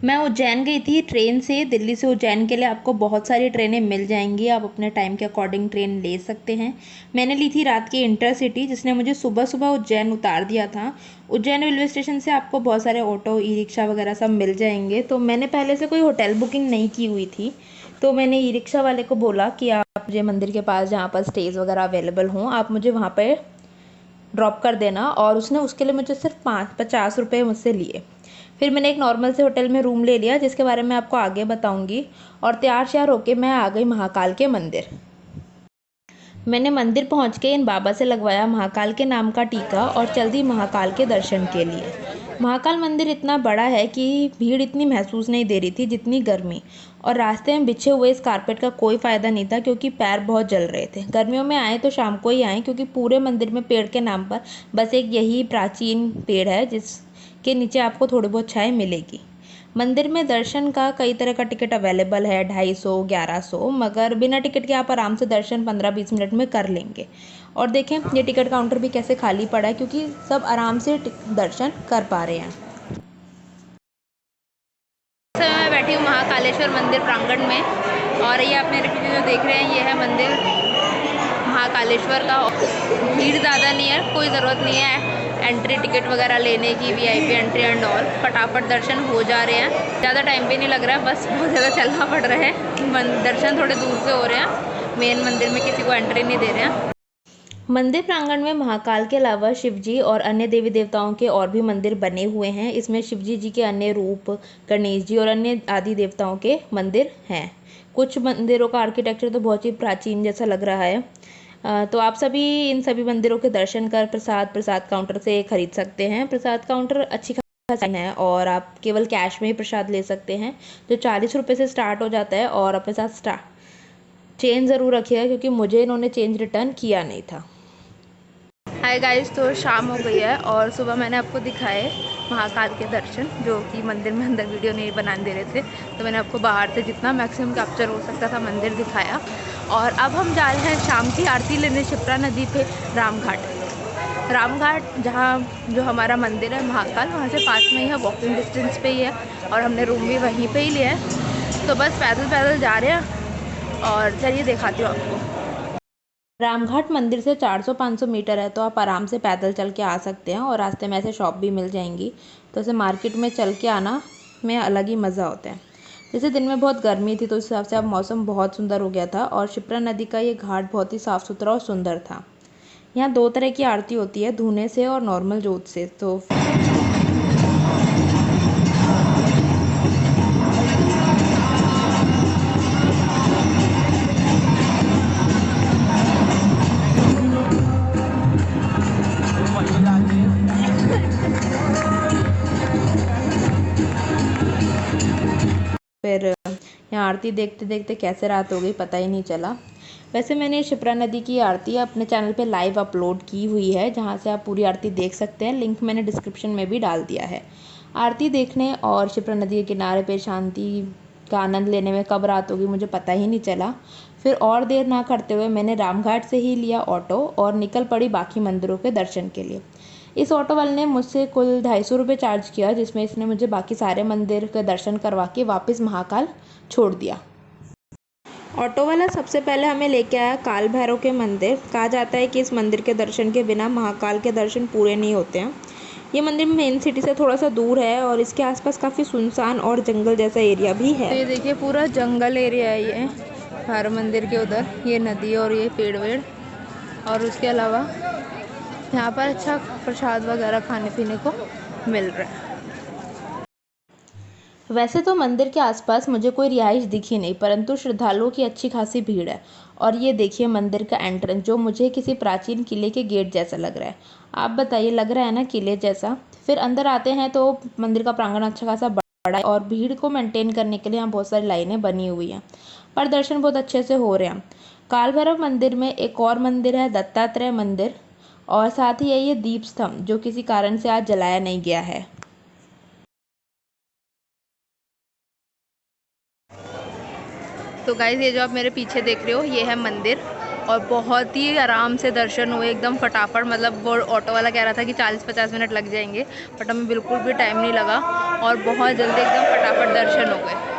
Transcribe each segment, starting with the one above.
मैं उज्जैन गई थी ट्रेन से। दिल्ली से उज्जैन के लिए आपको बहुत सारी ट्रेनें मिल जाएंगी, आप अपने टाइम के अकॉर्डिंग ट्रेन ले सकते हैं। मैंने ली थी रात की इंटरसिटी, जिसने मुझे सुबह सुबह उज्जैन उतार दिया था। उज्जैन रेलवे स्टेशन से आपको बहुत सारे ऑटो, ई रिक्शा वगैरह सब मिल जाएंगे। तो मैंने पहले से कोई होटल बुकिंग नहीं की हुई थी, तो मैंने ई रिक्शा वाले को बोला कि आप मुझे मंदिर के पास जहाँ पर स्टेज वगैरह अवेलेबल हों, आप मुझे वहाँ पर ड्रॉप कर देना। और उसने उसके लिए मुझे सिर्फ 50 रुपये मुझसे लिए। फिर मैंने एक नॉर्मल से होटल में रूम ले लिया, जिसके बारे में आपको आगे बताऊंगी। और तैयार श्यार होके मैं आ गई महाकाल के मंदिर। मैंने मंदिर पहुंच के इन बाबा से लगवाया महाकाल के नाम का टीका और चल दी महाकाल के दर्शन के लिए। महाकाल मंदिर इतना बड़ा है कि भीड़ इतनी महसूस नहीं दे रही थी जितनी गर्मी। और रास्ते में बिछे हुए इस कारपेट का कोई फ़ायदा नहीं था, क्योंकि पैर बहुत जल रहे थे। गर्मियों में आए तो शाम को ही आए, क्योंकि पूरे मंदिर में पेड़ के नाम पर बस एक यही प्राचीन पेड़ है जिसके नीचे आपको थोड़ी बहुत छाया मिलेगी। मंदिर में दर्शन का कई तरह का टिकट अवेलेबल है, 250, 1100, मगर बिना टिकट के आप आराम से दर्शन 15-20 मिनट में कर लेंगे। और देखें ये टिकट काउंटर भी कैसे खाली पड़ा है, क्योंकि सब आराम से दर्शन कर पा रहे हैं। इस समय मैं बैठी हूँ महाकालेश्वर मंदिर प्रांगण में, और ये आप मेरे पीछे जो देख रहे हैं ये है मंदिर महाकालेश्वर का। भीड़ ज़्यादा नहीं है, कोई ज़रूरत नहीं है एंट्री टिकट वगैरह लेने की, वीआईपी एंट्री एंड ऑल। फटाफट दर्शन हो जा रहे हैं, ज़्यादा टाइम भी नहीं लग रहा है, बस बहुत ज़्यादा चलना पड़ रहा है। दर्शन थोड़े दूर से हो रहे हैं, मेन मंदिर में किसी को एंट्री नहीं दे रहे हैं। मंदिर प्रांगण में महाकाल के अलावा शिवजी और अन्य देवी देवताओं के और भी मंदिर बने हुए हैं। इसमें शिवजी जी के अन्य रूप, गणेश जी और अन्य आदि देवताओं के मंदिर हैं। कुछ मंदिरों का आर्किटेक्चर तो बहुत ही प्राचीन जैसा लग रहा है। तो आप सभी इन सभी मंदिरों के दर्शन कर प्रसाद काउंटर से खरीद सकते हैं। प्रसाद काउंटर अच्छी खासी है, और आप केवल कैश में ही प्रसाद ले सकते हैं, जो 40 रुपये से स्टार्ट हो जाता है। और अपने साथ चेंज ज़रूर रखिएगा, क्योंकि मुझे इन्होंने चेंज रिटर्न किया नहीं था। हाय गाइस, तो शाम हो गई है और सुबह मैंने आपको दिखाए महाकाल के दर्शन, जो कि मंदिर में अंदर वीडियो नहीं बनाने दे रहे थे, तो मैंने आपको बाहर से जितना मैक्सिमम कैप्चर हो सकता था मंदिर दिखाया। और अब हम जा रहे हैं शाम की आरती लेने शिप्रा नदी पे रामघाट, जहाँ जो हमारा मंदिर है महाकाल, वहाँ से पास में ही है, वॉकिंग डिस्टेंस पे ही है। और हमने रूम भी वहीं पे ही लिया है, तो बस पैदल पैदल जा रहे हैं। और चलिए दिखाती हूँ आपको। रामघाट मंदिर से 400-500 मीटर है, तो आप आराम से पैदल चल के आ सकते हैं। और रास्ते में ऐसे शॉप भी मिल जाएंगी, तो ऐसे मार्केट में चल के आना में अलग ही मज़ा होता है। जैसे दिन में बहुत गर्मी थी, तो उस हिसाब से अब मौसम बहुत सुंदर हो गया था। और शिप्रा नदी का ये घाट बहुत ही साफ़ सुथरा और सुंदर था। यहाँ 2 तरह की आरती होती है, धूने से और नॉर्मल जोत से। तो फिर यहाँ आरती देखते देखते कैसे रात हो गई पता ही नहीं चला। वैसे मैंने शिप्रा नदी की आरती अपने चैनल पे लाइव अपलोड की हुई है, जहाँ से आप पूरी आरती देख सकते हैं। लिंक मैंने डिस्क्रिप्शन में भी डाल दिया है। आरती देखने और शिप्रा नदी के किनारे पे शांति का आनंद लेने में कब रात होगी मुझे पता ही नहीं चला। फिर और देर ना करते हुए मैंने रामघाट से ही लिया ऑटो और निकल पड़ी बाकी मंदिरों के दर्शन के लिए। इस ऑटो वाले ने मुझसे कुल 250 रुपये चार्ज किया, जिसमें इसने मुझे बाकी सारे मंदिर के दर्शन करवा के वापस महाकाल छोड़ दिया। ऑटो वाला सबसे पहले हमें लेके आया काल भैरव के मंदिर। कहा जाता है कि इस मंदिर के दर्शन के बिना महाकाल के दर्शन पूरे नहीं होते हैं। ये मंदिर मेन सिटी से थोड़ा सा दूर है, और इसके आसपास काफ़ी सुनसान और जंगल जैसा एरिया भी है। तो ये देखिए पूरा जंगल एरिया है ये हर मंदिर के उधर, ये नदी और ये पेड़ वेड़। और उसके अलावा यहाँ पर अच्छा प्रसाद वगैरह खाने पीने को मिल रहा है। वैसे तो मंदिर के आसपास मुझे कोई रिहाइश दिखी नहीं, परंतु श्रद्धालुओं की अच्छी खासी भीड़ है। और ये देखिए मंदिर का एंट्रेंस, जो मुझे किसी प्राचीन किले के गेट जैसा लग रहा है। आप बताइए, लग रहा है ना किले जैसा? फिर अंदर आते हैं तो मंदिर का प्रांगण अच्छा खासा बड़ा है, और भीड़ को मेंटेन करने के लिए यहाँ बहुत सारी लाइनें बनी हुई हैं, पर दर्शन बहुत अच्छे से हो रहे हैं। काल भैरव मंदिर में एक और मंदिर है, दत्तात्रेय मंदिर, और साथ ही है ये दीप स्तंभ, जो किसी कारण से आज जलाया नहीं गया है। तो गाइस, ये जो आप मेरे पीछे देख रहे हो ये है मंदिर, और बहुत ही आराम से दर्शन हुए, एकदम फटाफट। मतलब वो ऑटो वाला कह रहा था कि 40-50 मिनट लग जाएंगे, बट हमें बिल्कुल भी टाइम नहीं लगा और बहुत जल्दी एकदम फटाफट दर्शन हो गए।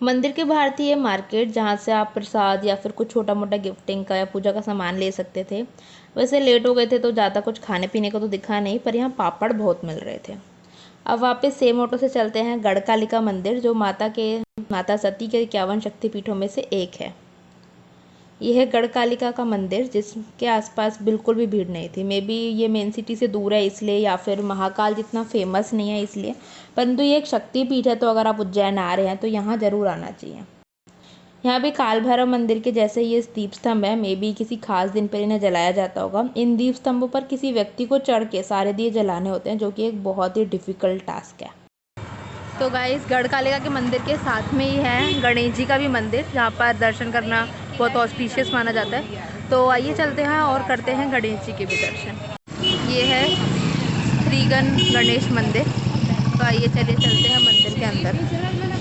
मंदिर के बाहर थी ये मार्केट, जहाँ से आप प्रसाद या फिर कुछ छोटा मोटा गिफ्टिंग का या पूजा का सामान ले सकते थे। वैसे लेट हो गए थे तो ज़्यादा कुछ खाने पीने को तो दिखा नहीं, पर यहाँ पापड़ बहुत मिल रहे थे। अब वापस सेम ऑटो से चलते हैं गढ़कालिका मंदिर, जो माता सती के 51 शक्तिपीठों में से एक है। यह है गढ़कालिका का मंदिर, जिसके आसपास बिल्कुल भी भीड़ नहीं थी। मे बी ये मेन सिटी से दूर है इसलिए, या फिर महाकाल जितना फेमस नहीं है इसलिए, परंतु ये एक शक्तिपीठ है, तो अगर आप उज्जैन आ रहे हैं तो यहाँ ज़रूर आना चाहिए। यहाँ भी काल भैरव मंदिर के जैसे ये दीप स्तंभ है। मे बी किसी खास दिन पर इन्हें जलाया जाता होगा। इन दीप स्तंभों पर किसी व्यक्ति को चढ़ के सारे दिए जलाने होते हैं, जो कि एक बहुत ही डिफ़िकल्ट टास्क है। तो गाइस, गढ़कालिका के मंदिर के साथ में ही है गणेश जी का भी मंदिर, जहाँ पर दर्शन करना बहुत ऑस्पिशियस माना जाता है। तो आइए चलते हैं और करते हैं गणेश जी के भी दर्शन। ये है श्रीगण गणेश मंदिर। तो आइए चलिए चलते हैं मंदिर के अंदर।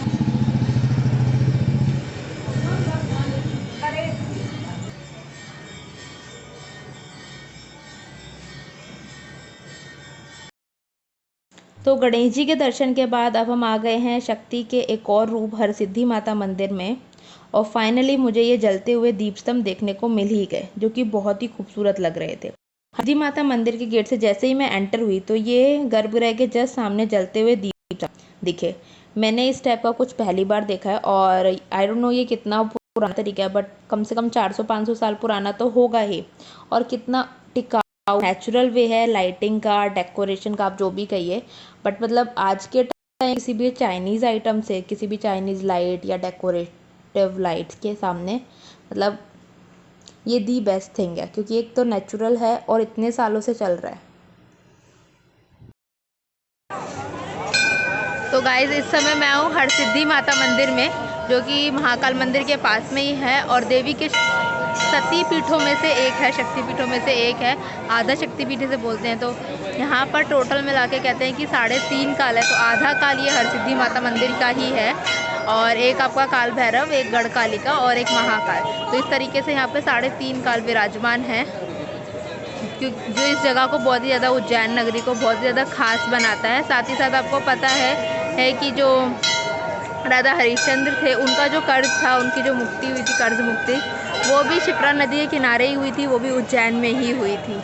तो गणेश जी के दर्शन के बाद अब हम आ गए हैं शक्ति के एक और रूप हरसिद्धि माता मंदिर में, और फाइनली मुझे ये जलते हुए दीपस्तंभ देखने को मिल ही गए, जो कि बहुत ही खूबसूरत लग रहे थे। हरसिद्धि माता मंदिर के गेट से जैसे ही मैं एंटर हुई तो ये गर्भगृह के जस्ट सामने जलते हुए दीप दिखे। मैंने इस टाइप का कुछ पहली बार देखा है, और आई डोंट नो ये कितना पुराना तरीका है, बट कम से कम 400-500 साल पुराना तो होगा ही। और कितना टिकाऊ नेचुरल वे है लाइटिंग का, डेकोरेशन का, आप जो भी कहिए। बट मतलब आज के टाइम किसी भी चाइनीज़ आइटम से, किसी भी चाइनीज़ लाइट या डेकोरेटिव लाइट्स के सामने, मतलब ये दी बेस्ट थिंग है, क्योंकि एक तो नेचुरल है और इतने सालों से चल रहा है। तो गाइज, इस समय मैं हूँ हरसिद्धि माता मंदिर में, जो कि महाकाल मंदिर के पास में ही है और देवी के सती पीठों में से एक है, शक्तिपीठों में से एक है। आधा शक्तिपीठ से बोलते हैं। तो यहाँ पर टोटल मिला के कहते हैं कि 3.5 काल है। तो आधा काल ये हरसिद्धि माता मंदिर का ही है, और एक आपका काल भैरव, एक गढ़कालिका और एक महाकाल। तो इस तरीके से यहाँ पे 3.5 काल विराजमान है, जो इस जगह को बहुत ही ज़्यादा, उज्जैन नगरी को बहुत ही ज़्यादा खास बनाता है। साथ ही साथ आपको पता है कि जो राजा हरिश्चंद्र थे, उनका जो कर्ज था, उनकी जो मुक्ति हुई थी, कर्ज मुक्ति, वो भी क्षिप्रा नदी के किनारे ही हुई थी, वो भी उज्जैन में ही हुई थी।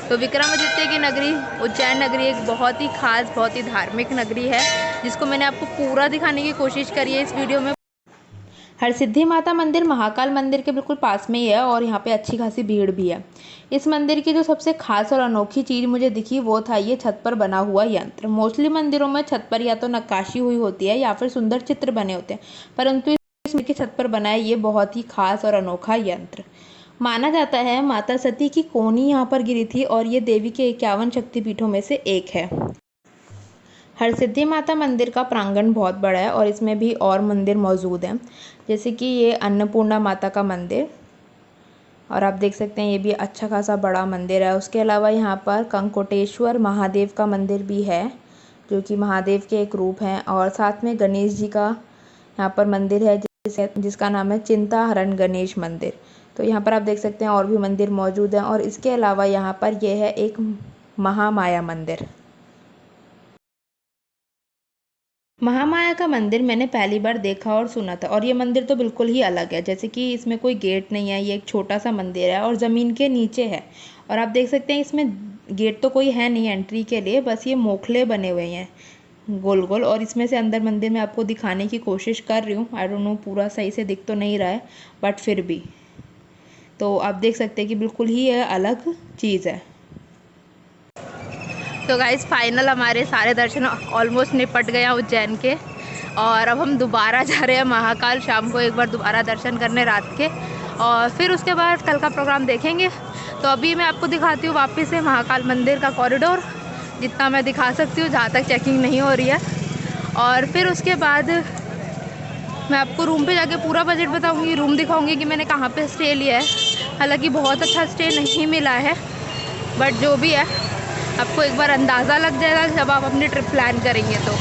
तो विक्रमादित्य की नगरी उज्जैन नगरी एक बहुत ही खास, बहुत ही धार्मिक नगरी है, जिसको मैंने आपको पूरा दिखाने की कोशिश करी है इस वीडियो में। हरसिद्धि माता मंदिर महाकाल मंदिर के बिल्कुल पास में ही है, और यहाँ पे अच्छी खासी भीड़ भी है। इस मंदिर की जो सबसे खास और अनोखी चीज़ मुझे दिखी वो था ये छत पर बना हुआ यंत्र। मोस्टली मंदिरों में छत पर या तो नक्काशी हुई होती है या फिर सुंदर चित्र बने होते हैं, परंतु इस मंदिर की छत पर बना है ये बहुत ही खास और अनोखा यंत्र। माना जाता है माता सती की कोनी यहाँ पर गिरी थी, और ये देवी के 51 शक्तिपीठों में से एक है। हरसिद्धि माता मंदिर का प्रांगण बहुत बड़ा है, और इसमें भी और मंदिर मौजूद हैं, जैसे कि ये अन्नपूर्णा माता का मंदिर, और आप देख सकते हैं ये भी अच्छा खासा बड़ा मंदिर है। उसके अलावा यहाँ पर कंकोटेश्वर महादेव का मंदिर भी है, जो कि महादेव के एक रूप हैं, और साथ में गणेश जी का यहाँ पर मंदिर है, जिसका नाम है चिंताहरण गणेश मंदिर। तो यहाँ पर आप देख सकते हैं और भी मंदिर मौजूद हैं, और इसके अलावा यहाँ पर यह है एक महामाया मंदिर। महामाया का मंदिर मैंने पहली बार देखा और सुना था, और ये मंदिर तो बिल्कुल ही अलग है। जैसे कि इसमें कोई गेट नहीं है, ये एक छोटा सा मंदिर है और ज़मीन के नीचे है, और आप देख सकते हैं इसमें गेट तो कोई है नहीं एंट्री के लिए, बस ये मोखले बने हुए हैं गोल गोल। और इसमें से अंदर मंदिर में आपको दिखाने की कोशिश कर रही हूँ, आई डोंट नो पूरा सही से दिख तो नहीं रहा है, बट फिर भी तो आप देख सकते हैं कि बिल्कुल ही यह अलग चीज़ है। तो गाइस, फाइनल हमारे सारे दर्शन ऑलमोस्ट निपट गए उज्जैन के, और अब हम दोबारा जा रहे हैं महाकाल, शाम को एक बार दोबारा दर्शन करने रात के, और फिर उसके बाद कल का प्रोग्राम देखेंगे। तो अभी मैं आपको दिखाती हूँ वापस से महाकाल मंदिर का कॉरिडोर, जितना मैं दिखा सकती हूँ जहाँ तक चेकिंग नहीं हो रही है, और फिर उसके बाद मैं आपको रूम पे जाके पूरा बजट बताऊँगी, रूम दिखाऊँगी कि मैंने कहाँ पर स्टे लिया है। हालाँकि बहुत अच्छा स्टे नहीं मिला है, बट जो भी है आपको एक बार अंदाज़ा लग जाएगा जब आप अपनी ट्रिप प्लान करेंगे तो।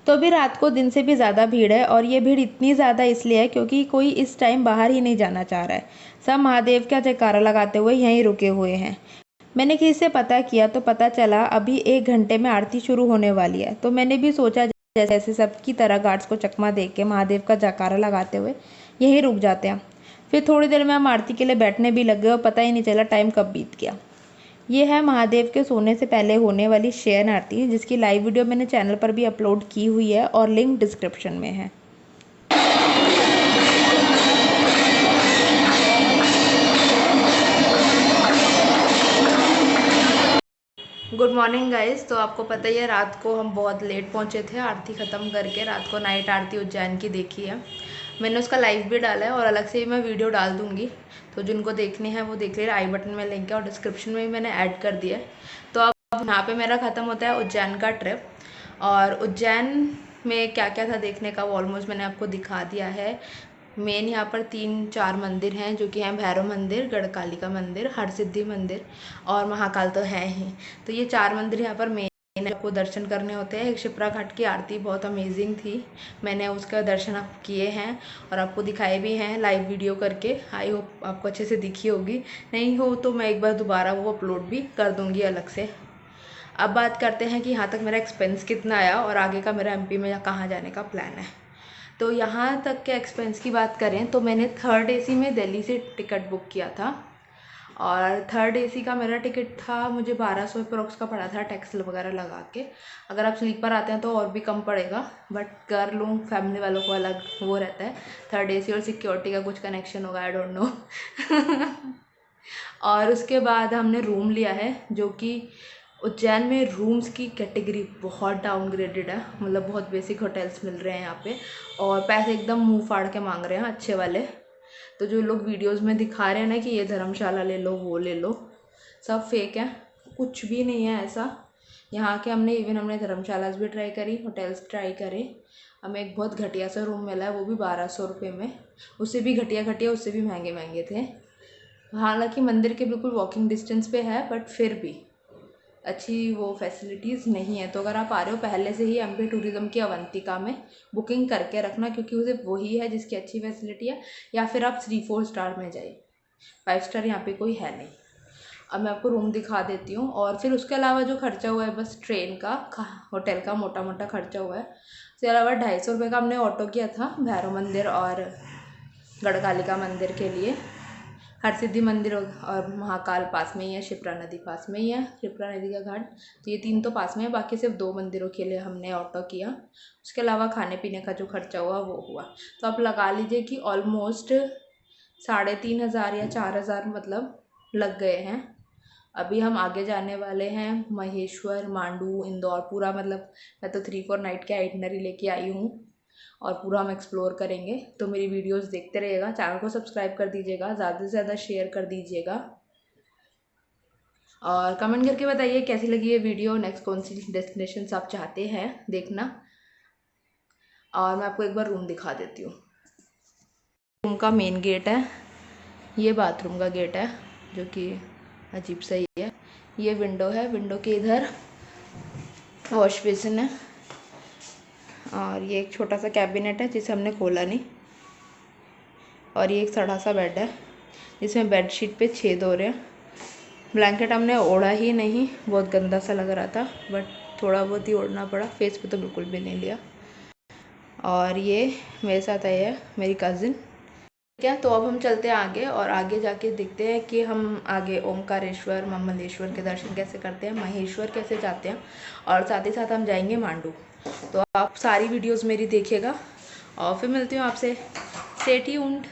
तो अभी रात को दिन से भी ज़्यादा भीड़ है, और ये भीड़ इतनी ज़्यादा इसलिए है क्योंकि कोई इस टाइम बाहर ही नहीं जाना चाह रहा है। सब महादेव का जयकारा लगाते हुए यहीं रुके हुए हैं। मैंने किसी से पता किया तो पता चला अभी 1 घंटे में आरती शुरू होने वाली है। तो मैंने भी सोचा जैसे सबकी तरह गार्ड्स को चकमा दे के महादेव का जयकारा लगाते हुए यहीं रुक जाते हैं। फिर थोड़ी देर में हम आरती के लिए बैठने भी लग गए और पता ही नहीं चला टाइम कब बीत गया। ये है महादेव के सोने से पहले होने वाली शयन आरती, जिसकी लाइव वीडियो मैंने चैनल पर भी अपलोड की हुई है और लिंक डिस्क्रिप्शन में है। Good morning guys. तो आपको पता ही है रात को हम बहुत लेट पहुंचे थे आरती ख़त्म करके। रात को नाइट आरती उज्जैन की देखी है मैंने, उसका लाइव भी डाला है और अलग से ही मैं वीडियो डाल दूंगी, तो जिनको देखनी है वो देख ले। आई बटन में लिंक है और डिस्क्रिप्शन में भी मैंने ऐड कर दिया है। तो अब यहाँ पे मेरा ख़त्म होता है उज्जैन का ट्रिप, और उज्जैन में क्या क्या था देखने का वो ऑलमोस्ट मैंने आपको दिखा दिया है। मेन यहाँ पर 3-4 मंदिर हैं जो कि हैं भैरव मंदिर, गढ़कालिका मंदिर, हरसिद्धि मंदिर और महाकाल तो है ही। तो ये 4 मंदिर यहाँ पर मेन आपको दर्शन करने होते हैं। एक शिप्रा घाट की आरती बहुत अमेजिंग थी, मैंने उसका दर्शन आप किए हैं और आपको दिखाए भी हैं लाइव वीडियो करके। आई होप आपको अच्छे से दिखी होगी, नहीं हो तो मैं एक बार दोबारा वो अपलोड भी कर दूँगी अलग से। अब बात करते हैं कि यहाँ तक मेरा एक्सपेंस कितना आया और आगे का मेरा MP में कहाँ जाने का प्लान है। तो यहाँ तक के एक्सपेंस की बात करें तो मैंने 3rd AC में दिल्ली से टिकट बुक किया था, और 3rd AC का मेरा टिकट था मुझे 1200 अप्रोक्स का पड़ा था टैक्स वगैरह लगा के। अगर आप स्लीपर आते हैं तो और भी कम पड़ेगा, बट कर लूँ फैमिली वालों को अलग वो रहता है। 3rd AC और सिक्योरिटी का कुछ कनेक्शन होगा, आई डोंट नो। और उसके बाद हमने रूम लिया है, जो कि उज्जैन में रूम्स की कैटेगरी बहुत डाउनग्रेडेड है, मतलब बहुत बेसिक होटल्स मिल रहे हैं यहाँ पे, और पैसे एकदम मुंह फाड़ के मांग रहे हैं अच्छे वाले। तो जो लोग वीडियोस में दिखा रहे हैं ना कि ये धर्मशाला ले लो वो ले लो, सब फेक है, कुछ भी नहीं है ऐसा। यहाँ के हमने धर्मशालास भी ट्राई करी, होटल्स ट्राई करे, हमें एक बहुत घटिया सा रूम मिला है, वो भी 1200 रुपये में। उससे भी घटिया उससे भी महंगे महंगे थे। हालांकि मंदिर के बिल्कुल वॉकिंग डिस्टेंस पे है, बट फिर भी अच्छी वो फैसिलिटीज़ नहीं है। तो अगर आप आ रहे हो पहले से ही MP टूरिज़्म की अवंतिका में बुकिंग करके रखना, क्योंकि उसे वही है जिसकी अच्छी फैसिलिटी है, या फिर आप 3-4 स्टार में जाइए, 5 स्टार यहाँ पे कोई है नहीं। अब मैं आपको रूम दिखा देती हूँ, और फिर उसके अलावा जो खर्चा हुआ है बस ट्रेन का, होटल का मोटा मोटा खर्चा हुआ है। उसके अलावा 250 रुपये का हमने ऑटो किया था भैरव मंदिर और गढ़कालिका मंदिर के लिए। हरसिद्धि मंदिर और महाकाल पास में ही है, शिप्रा नदी पास में ही है, शिप्रा नदी का घाट। तो ये 3 तो पास में है, बाकी सिर्फ 2 मंदिरों के लिए हमने ऑटो किया। उसके अलावा खाने पीने का जो खर्चा हुआ वो हुआ। तो आप लगा लीजिए कि ऑलमोस्ट 3500 या 4000 मतलब लग गए हैं। अभी हम आगे जाने वाले हैं महेश्वर, मांडू, इंदौर, पूरा मतलब मैं तो 3-4 नाइट के आइटनरी लेके आई हूँ और पूरा हम एक्सप्लोर करेंगे। तो मेरी वीडियोस देखते रहिएगा, चैनल को सब्सक्राइब कर दीजिएगा, ज़्यादा से ज़्यादा शेयर कर दीजिएगा, और कमेंट करके बताइए कैसी लगी ये वीडियो, नेक्स्ट कौन सी डेस्टिनेशंस आप चाहते हैं देखना। और मैं आपको एक बार रूम दिखा देती हूँ। रूम का मेन गेट है, ये बाथरूम का गेट है जो कि अजीब सा ही है। ये विंडो है, विंडो के इधर वॉश बेसिन है, और ये एक छोटा सा कैबिनेट है जिसे हमने खोला नहीं, और ये एक सड़ा सा बेड है जिसमें बेडशीट पे छेद हो रहे हैं। ब्लैंकेट हमने ओढ़ा ही नहीं, बहुत गंदा सा लग रहा था, बट थोड़ा बहुत ही ओढ़ना पड़ा, फेस पे तो बिल्कुल भी नहीं लिया। और ये मेरे साथ आई है मेरी कज़िन। ठीक है, तो अब हम चलते हैं आगे, और आगे जाके देखते हैं कि हम आगे ओमकारेश्वर, ममलेश्वर के दर्शन कैसे करते हैं, महेश्वर कैसे जाते हैं, और साथ ही साथ हम जाएंगे मांडू। तो आप सारी वीडियोस मेरी देखिएगा, और फिर मिलती हूँ आपसे। Stay tuned.